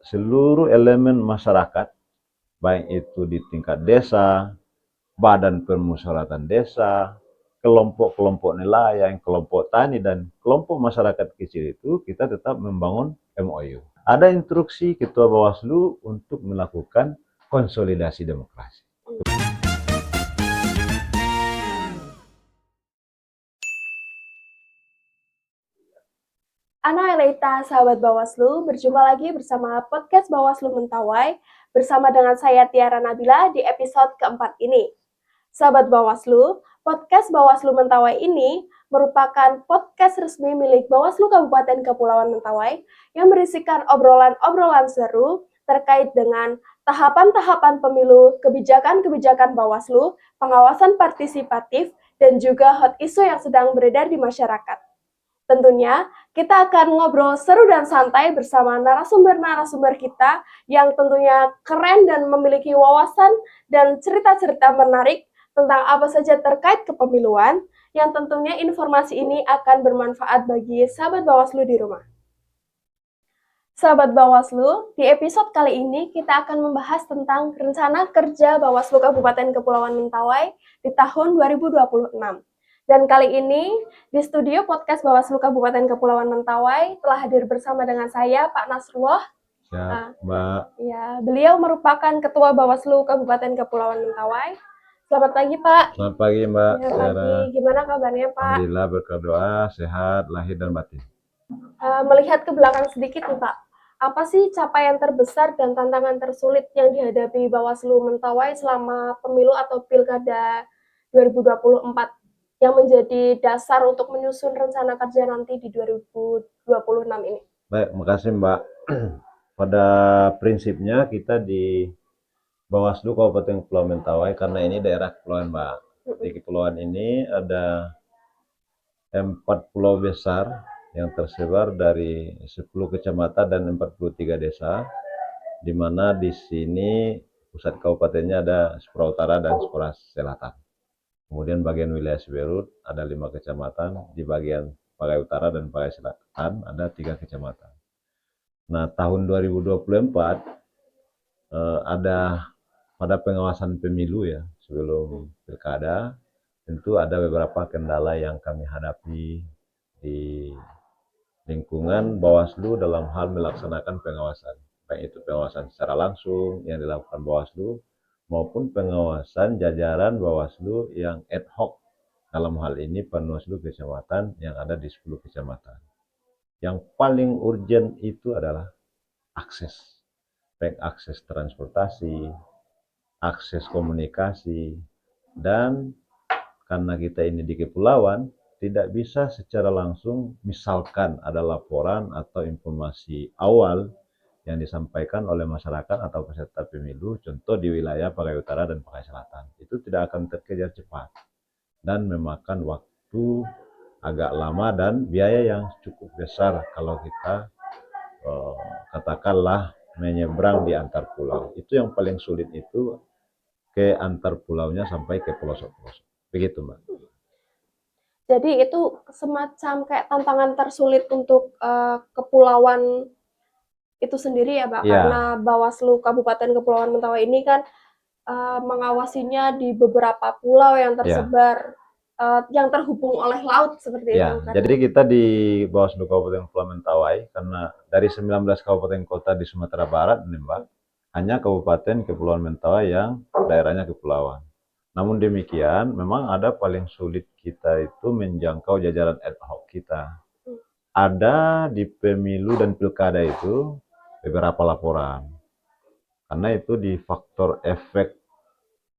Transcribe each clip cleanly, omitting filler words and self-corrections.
seluruh elemen masyarakat, baik itu di tingkat desa, badan permusyawaratan desa, kelompok-kelompok nelayan, kelompok tani, dan kelompok masyarakat kecil itu kita tetap membangun MOU. Ada instruksi Ketua Bawaslu untuk melakukan konsolidasi demokrasi. Ana Elaita, sahabat Bawaslu, berjumpa lagi bersama podcast Bawaslu Mentawai bersama dengan saya Tiara Nabila di episode keempat ini. Sahabat Bawaslu, podcast Bawaslu Mentawai ini merupakan podcast resmi milik Bawaslu Kabupaten Kepulauan Mentawai yang berisikan obrolan-obrolan seru terkait dengan tahapan-tahapan pemilu, kebijakan-kebijakan Bawaslu, pengawasan partisipatif, dan juga hot issue yang sedang beredar di masyarakat. Tentunya kita akan ngobrol seru dan santai bersama narasumber-narasumber kita yang tentunya keren dan memiliki wawasan dan cerita-cerita menarik tentang apa saja terkait kepemiluan yang tentunya informasi ini akan bermanfaat bagi sahabat Bawaslu di rumah. Sahabat Bawaslu, di episode kali ini kita akan membahas tentang rencana kerja Bawaslu Kabupaten Kepulauan Mentawai di tahun 2026. Dan kali ini di studio podcast Bawaslu Kabupaten Kepulauan Mentawai telah hadir bersama dengan saya Pak Nasrullah. Siap, Mbak. Ya, beliau merupakan Ketua Bawaslu Kabupaten Kepulauan Mentawai. Selamat pagi Pak. Selamat pagi Mbak. Ya, pagi. Gimana kabarnya Pak? Alhamdulillah berkat doa, sehat, lahir dan batin. Melihat ke belakang sedikit nih Pak, apa sih capaian terbesar dan tantangan tersulit yang dihadapi Bawaslu Mentawai selama pemilu atau pilkada 2024 yang menjadi dasar untuk menyusun rencana kerja nanti di 2026 ini? Baik, makasih Mbak. Pada prinsipnya kita di Bawaslu Kabupaten Kepulauan Mentawai, karena ini daerah kepulauan Mbak. Di kepulauan ini ada 4 pulau besar yang tersebar dari 10 kecamatan dan 43 desa, di mana di sini pusat kabupatennya ada Sipora Utara dan Sipora Selatan. Kemudian bagian wilayah Siberut ada 5 kecamatan, di bagian Pagai Utara dan Pagai Selatan ada 3 kecamatan. Nah, tahun 2024 ada pada pengawasan pemilu ya, sebelum pilkada, tentu ada beberapa kendala yang kami hadapi di lingkungan Bawaslu dalam hal melaksanakan pengawasan, baik itu pengawasan secara langsung yang dilakukan Bawaslu maupun pengawasan jajaran Bawaslu yang ad hoc, dalam hal ini Panwaslu kecamatan yang ada di 10 kecamatan. Yang paling urgent itu adalah akses, baik akses transportasi, akses komunikasi, dan karena kita ini di kepulauan, tidak bisa secara langsung misalkan ada laporan atau informasi awal yang disampaikan oleh masyarakat atau peserta pemilu, contoh di wilayah Pagai Utara dan Pagai Selatan, itu tidak akan terkejar cepat dan memakan waktu agak lama dan biaya yang cukup besar kalau kita katakanlah menyeberang di antar pulau. Itu yang paling sulit, itu ke antar pulaunya sampai ke pelosok-pelosok. Begitu Mbak. Jadi itu semacam kayak tantangan tersulit untuk kepulauan itu sendiri ya Pak, karena Bawaslu Kabupaten Kepulauan Mentawai ini kan mengawasinya di beberapa pulau yang tersebar yang terhubung oleh laut seperti itu. Jadi kita di Bawaslu Kabupaten Kepulauan Mentawai, karena dari 19 kabupaten kota di Sumatera Barat nih Mbak, hanya Kabupaten Kepulauan Mentawai yang daerahnya kepulauan. Namun demikian, memang ada paling sulit kita itu menjangkau jajaran ad hoc kita. Ada di pemilu dan pilkada itu beberapa laporan, karena itu di faktor efek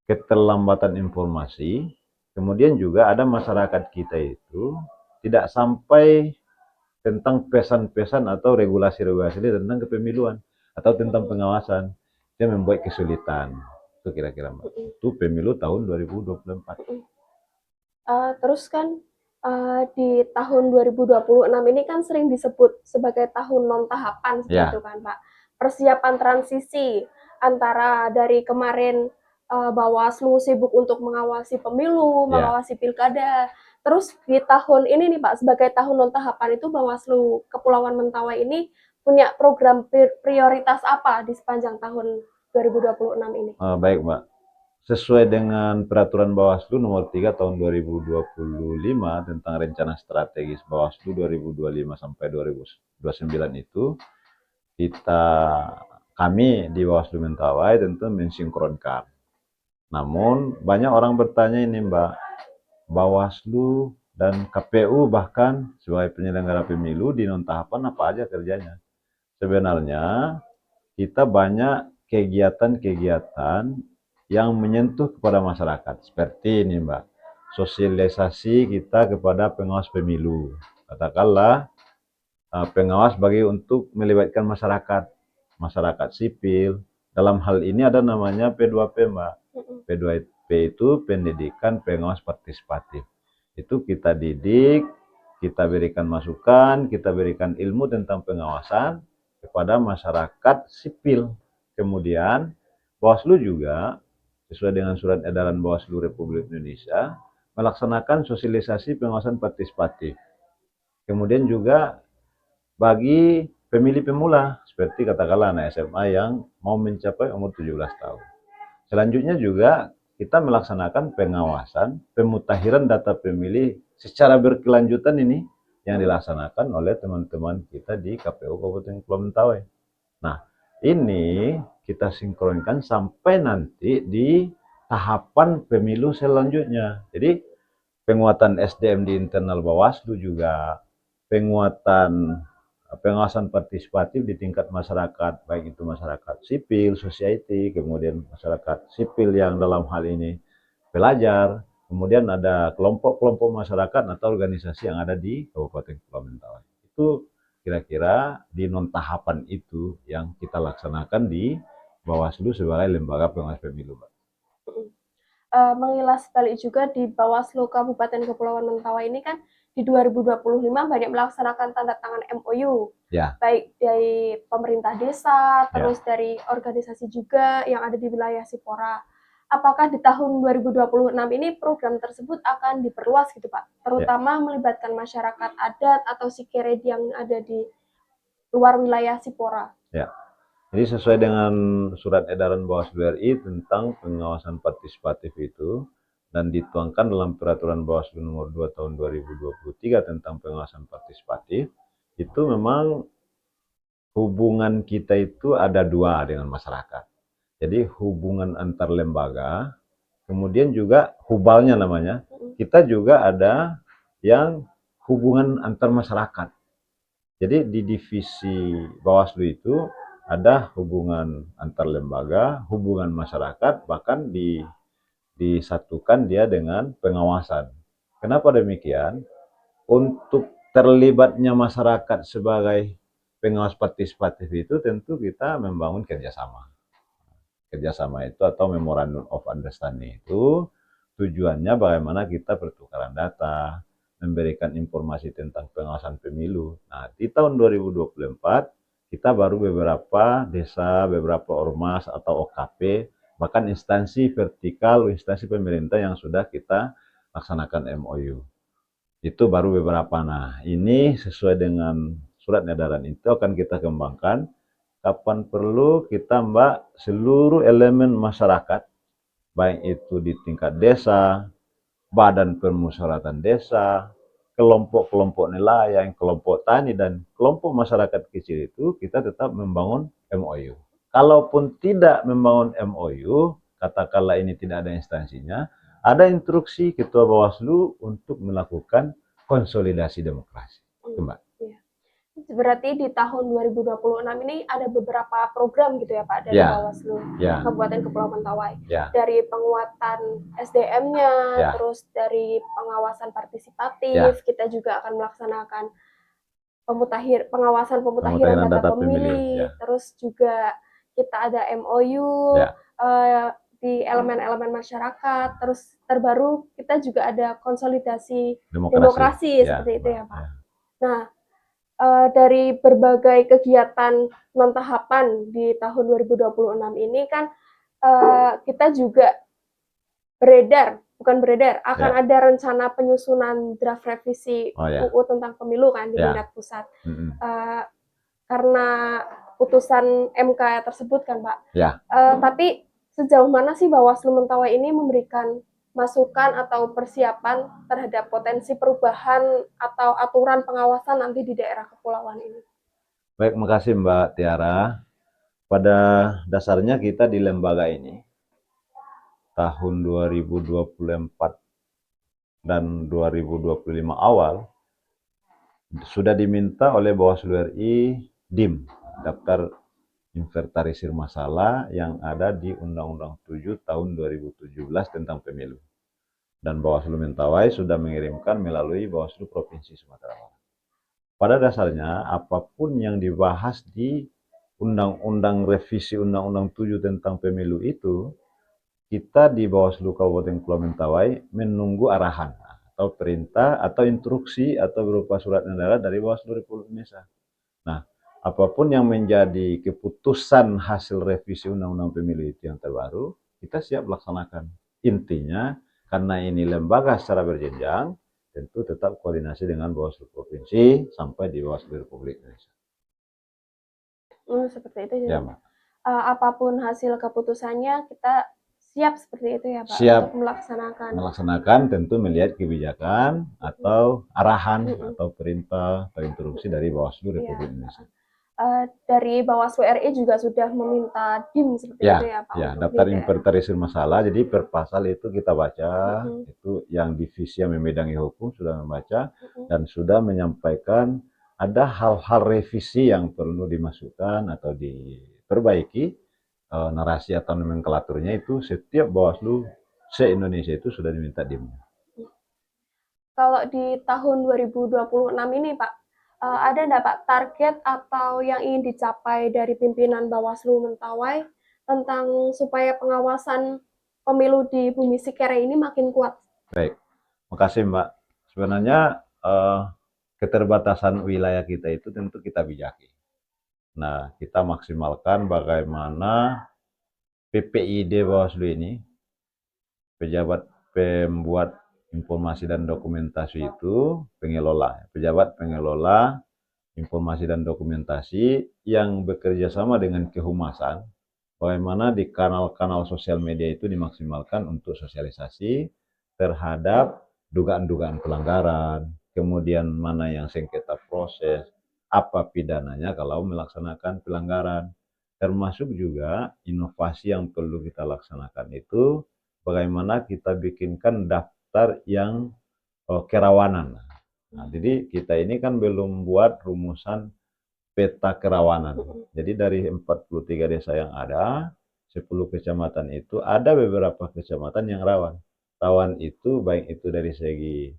keterlambatan informasi. Kemudian juga ada masyarakat kita itu tidak sampai tentang pesan-pesan atau regulasi-regulasi tentang kepemiluan atau tentang pengawasan, yang membuat kesulitan. Itu kira-kira Mbak. Itu pemilu tahun 2024. Terus kan di tahun 2026 ini kan sering disebut sebagai tahun non tahapan seperti itu kan Pak. Persiapan transisi antara dari kemarin Bawaslu sibuk untuk mengawasi pemilu, mengawasi pilkada. Terus di tahun ini nih Pak, sebagai tahun non tahapan itu Bawaslu Kepulauan Mentawai ini punya program prioritas apa di sepanjang tahun 2026 ini? Baik, Mbak. Sesuai dengan peraturan Bawaslu nomor 3 tahun 2025 tentang rencana strategis Bawaslu 2025 sampai 2029 itu, kami di Bawaslu Mentawai tentu mensinkronkan. Namun banyak orang bertanya ini, Mbak, Bawaslu dan KPU bahkan sebagai penyelenggara pemilu di non tahapan apa aja kerjanya? Sebenarnya kita banyak kegiatan-kegiatan yang menyentuh kepada masyarakat. Seperti ini, Mbak, sosialisasi kita kepada pengawas pemilu. Katakanlah pengawas bagi untuk melibatkan masyarakat sipil. Dalam hal ini ada namanya P2P, Mbak. P2P itu pendidikan pengawas partisipatif. Itu kita didik, kita berikan masukan, kita berikan ilmu tentang pengawasan kepada masyarakat sipil. Kemudian Bawaslu juga sesuai dengan surat edaran Bawaslu Republik Indonesia melaksanakan sosialisasi pengawasan partisipatif. Kemudian juga bagi pemilih pemula seperti katakanlah anak SMA yang mau mencapai umur 17 tahun. Selanjutnya juga kita melaksanakan pengawasan pemutakhiran data pemilih secara berkelanjutan ini yang dilaksanakan oleh teman-teman kita di KPU Kabupaten Kepulauan Mentawai. Nah, ini kita sinkronkan sampai nanti di tahapan pemilu selanjutnya. Jadi penguatan SDM di internal Bawaslu juga, penguatan pengawasan partisipatif di tingkat masyarakat, baik itu masyarakat sipil, society, kemudian masyarakat sipil yang dalam hal ini pelajar, kemudian ada kelompok-kelompok masyarakat atau organisasi yang ada di Kabupaten Kepulauan Mentawai. Itu kira-kira di non tahapan itu yang kita laksanakan di Bawaslu sebagai lembaga pengawas pemilu, Pak. Mengilas balik juga di Bawaslu Kabupaten Kepulauan Mentawai ini kan di 2025 banyak melaksanakan tanda tangan MOU, Ya. baik dari pemerintah desa, terus Ya. dari organisasi juga yang ada di wilayah Sipora. Apakah di tahun 2026 ini program tersebut akan diperluas gitu Pak, terutama melibatkan masyarakat adat atau Sikered yang ada di luar wilayah Sipora? Ya. Jadi sesuai dengan surat edaran Bawaslu RI tentang pengawasan partisipatif itu dan dituangkan dalam peraturan Bawaslu nomor 2 tahun 2023 tentang pengawasan partisipatif, itu memang hubungan kita itu ada dua dengan masyarakat. Jadi hubungan antar lembaga, kemudian juga hubalnya namanya, kita juga ada yang hubungan antar masyarakat. Jadi di divisi Bawaslu itu ada hubungan antar lembaga, hubungan masyarakat, bahkan disatukan dia dengan pengawasan. Kenapa demikian? Untuk terlibatnya masyarakat sebagai pengawas partisipatif itu tentu kita membangun kerjasama. Kerjasama itu atau memorandum of understanding itu tujuannya bagaimana kita pertukaran data, memberikan informasi tentang pengawasan pemilu. Nah, di tahun 2024 kita baru beberapa desa, beberapa ormas atau OKP, bahkan instansi vertikal, instansi pemerintah yang sudah kita laksanakan MOU. Itu baru beberapa. Nah, ini sesuai dengan surat edaran itu akan kita kembangkan. Kapan perlu kita, Mbak, seluruh elemen masyarakat, baik itu di tingkat desa, badan permusyawaratan desa, kelompok-kelompok nelayan, kelompok tani, dan kelompok masyarakat kecil itu kita tetap membangun MOU. Kalaupun tidak membangun MOU, katakanlah ini tidak ada instansinya, ada instruksi Ketua Bawaslu untuk melakukan konsolidasi demokrasi. Mbak. Berarti di tahun 2026 ini ada beberapa program gitu ya Pak dari Bawaslu Kabupaten Kepulauan Mentawai. Dari penguatan SDM-nya, terus dari pengawasan partisipatif, kita juga akan melaksanakan pengawasan pemutakhiran data pemilih, terus juga kita ada MOU di elemen-elemen masyarakat, terus terbaru kita juga ada konsolidasi demokrasi seperti itu ya Pak. Nah, dari berbagai kegiatan non tahapan di tahun 2026 ini kan kita juga akan ada rencana penyusunan draft revisi UU tentang pemilu kan di tingkat pusat. karena putusan MK tersebut kan Pak. Ya. Tapi sejauh mana sih Bawaslu Mentawai ini memberikan masukan atau persiapan terhadap potensi perubahan atau aturan pengawasan nanti di daerah kepulauan ini? Baik, makasih Mbak Tiara. Pada dasarnya kita di lembaga ini tahun 2024 dan 2025 awal sudah diminta oleh Bawaslu RI DIM, daftar inventarisir masalah yang ada di Undang-Undang 7 tahun 2017 tentang pemilu. Dan Bawaslu Mentawai sudah mengirimkan melalui Bawaslu Provinsi Sumatera Barat. Pada dasarnya, apapun yang dibahas di Undang-Undang Revisi Undang-Undang 7 tentang pemilu itu, kita di Bawaslu Kabupaten Pulau Mentawai menunggu arahan atau perintah atau instruksi atau berupa surat edaran dari Bawaslu Republik Indonesia. Nah, apapun yang menjadi keputusan hasil revisi Undang-Undang Pemilu itu yang terbaru, kita siap laksanakan. Intinya, karena ini lembaga secara berjenjang, tentu tetap koordinasi dengan Bawaslu Provinsi sampai di Bawaslu Republik Indonesia. Seperti itu Ya, ya. Mbak. Apapun hasil keputusannya, kita siap seperti itu ya Pak, Siap untuk melaksanakan tentu melihat kebijakan atau arahan atau perintah atau instruksi dari Bawaslu Republik Indonesia. Dari Bawaslu RI juga sudah meminta DIM seperti itu ya Pak. Ya, daftar inventarisir masalah. Jadi per pasal itu kita baca, itu yang divisi yang membidangi hukum sudah membaca dan sudah menyampaikan ada hal-hal revisi yang perlu dimasukkan atau diperbaiki. Narasi atau nomenklaturnya itu setiap Bawaslu se-Indonesia itu sudah diminta DIM. Kalau di tahun 2026 ini Pak, ada enggak Pak target atau yang ingin dicapai dari pimpinan Bawaslu Mentawai tentang supaya pengawasan pemilu di Bumi Sikere ini makin kuat? Baik, makasih Mbak. Sebenarnya keterbatasan wilayah kita itu tentu kita bijaki. Nah, kita maksimalkan bagaimana PPID Bawaslu ini, pejabat pembuat informasi dan dokumentasi itu, pengelola, pejabat pengelola informasi dan dokumentasi yang bekerja sama dengan kehumasan, bagaimana di kanal-kanal sosial media itu dimaksimalkan untuk sosialisasi terhadap dugaan-dugaan pelanggaran, kemudian mana yang sengketa proses, apa pidananya kalau melaksanakan pelanggaran. Termasuk juga inovasi yang perlu kita laksanakan itu bagaimana kita bikinkan daftar yang kerawanan. Nah, jadi kita ini kan belum buat rumusan peta kerawanan. Jadi dari 43 desa yang ada, 10 kecamatan itu ada beberapa kecamatan yang rawan. Rawan itu baik itu dari segi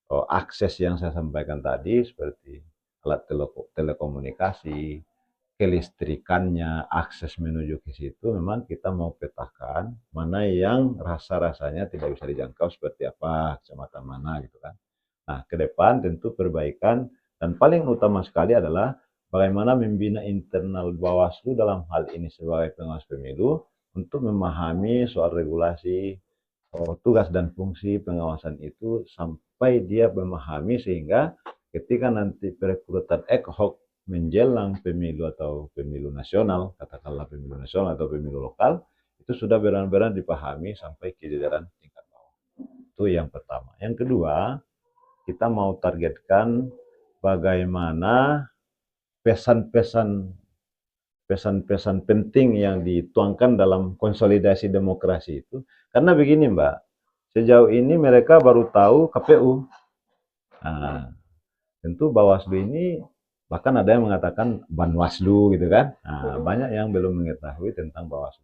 akses yang saya sampaikan tadi seperti alat telekomunikasi, kelistrikannya, akses menuju ke situ memang kita mau petakan mana yang rasa-rasanya tidak bisa dijangkau seperti apa, kecamatan mana gitu kan. Nah, ke depan tentu perbaikan dan paling utama sekali adalah bagaimana membina internal Bawaslu dalam hal ini sebagai pengawas pemilu untuk memahami soal regulasi, tugas dan fungsi pengawasan itu sampai dia memahami sehingga ketika nanti perekrutan ad hoc menjelang pemilu atau pemilu nasional, katakanlah pemilu nasional atau pemilu lokal, itu sudah benar-benar dipahami sampai ke jajaran tingkat bawah. Itu yang pertama. Yang kedua, kita mau targetkan bagaimana pesan-pesan penting yang dituangkan dalam konsolidasi demokrasi itu. Karena begini Mbak, sejauh ini mereka baru tahu KPU. Nah, tentu Bawaslu ini bahkan ada yang mengatakan Banwaslu gitu kan. Nah, banyak yang belum mengetahui tentang Bawaslu.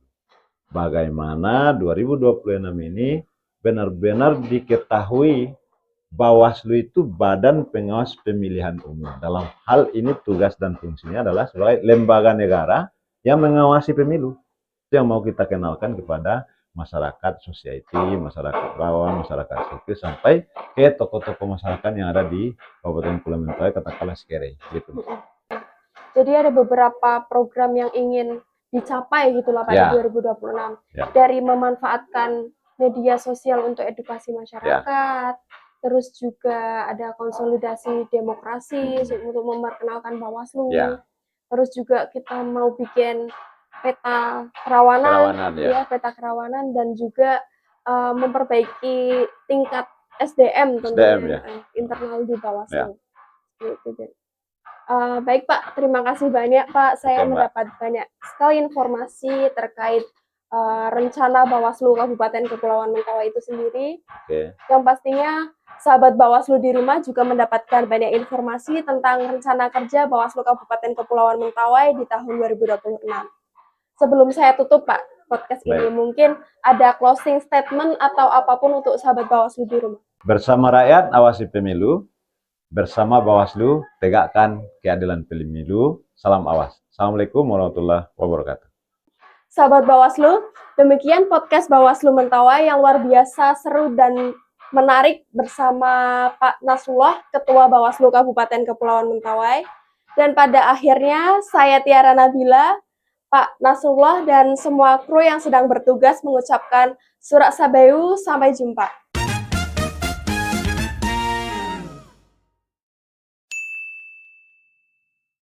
Bagaimana 2026 ini benar-benar diketahui Bawaslu itu badan pengawas pemilihan umum. Dalam hal ini tugas dan fungsinya adalah sebagai lembaga negara yang mengawasi pemilu. Itu yang mau kita kenalkan kepada masyarakat society, masyarakat bawah, masyarakat sipil, sampai ke tokoh-tokoh masyarakat yang ada di Kabupaten Pulau Mentawai, katakanlah Sikere. Gitu. Jadi ada beberapa program yang ingin dicapai gitulah pada 2026. Dari memanfaatkan media sosial untuk edukasi masyarakat, terus juga ada konsolidasi demokrasi untuk memperkenalkan Bawaslu, terus juga kita mau bikin peta kerawanan, Kerawanan, ya. peta kerawanan, dan juga memperbaiki tingkat SDM SDM, tentunya, ya. internal di Ya. Bawaslu. Gitu. Baik Pak, terima kasih banyak Pak. Saya Oke, Mbak. mendapat banyak sekali informasi terkait rencana Bawaslu Kabupaten Kepulauan Mentawai itu sendiri. Oke. Yang pastinya sahabat Bawaslu di rumah juga mendapatkan banyak informasi tentang rencana kerja Bawaslu Kabupaten Kepulauan Mentawai di tahun 2026. Sebelum saya tutup Pak podcast ini, Baik. mungkin ada closing statement atau apapun untuk sahabat Bawaslu di rumah. Bersama rakyat awasi pemilu, bersama Bawaslu tegakkan keadilan pemilu. Salam awas. Assalamualaikum warahmatullahi wabarakatuh. Sahabat Bawaslu, demikian podcast Bawaslu Mentawai yang luar biasa seru dan menarik bersama Pak Nasrullah, Ketua Bawaslu Kabupaten Kepulauan Mentawai. Dan pada akhirnya saya Tiara Nabila, Pak Nasrullah dan semua kru yang sedang bertugas mengucapkan Surak Sabayu, sampai jumpa.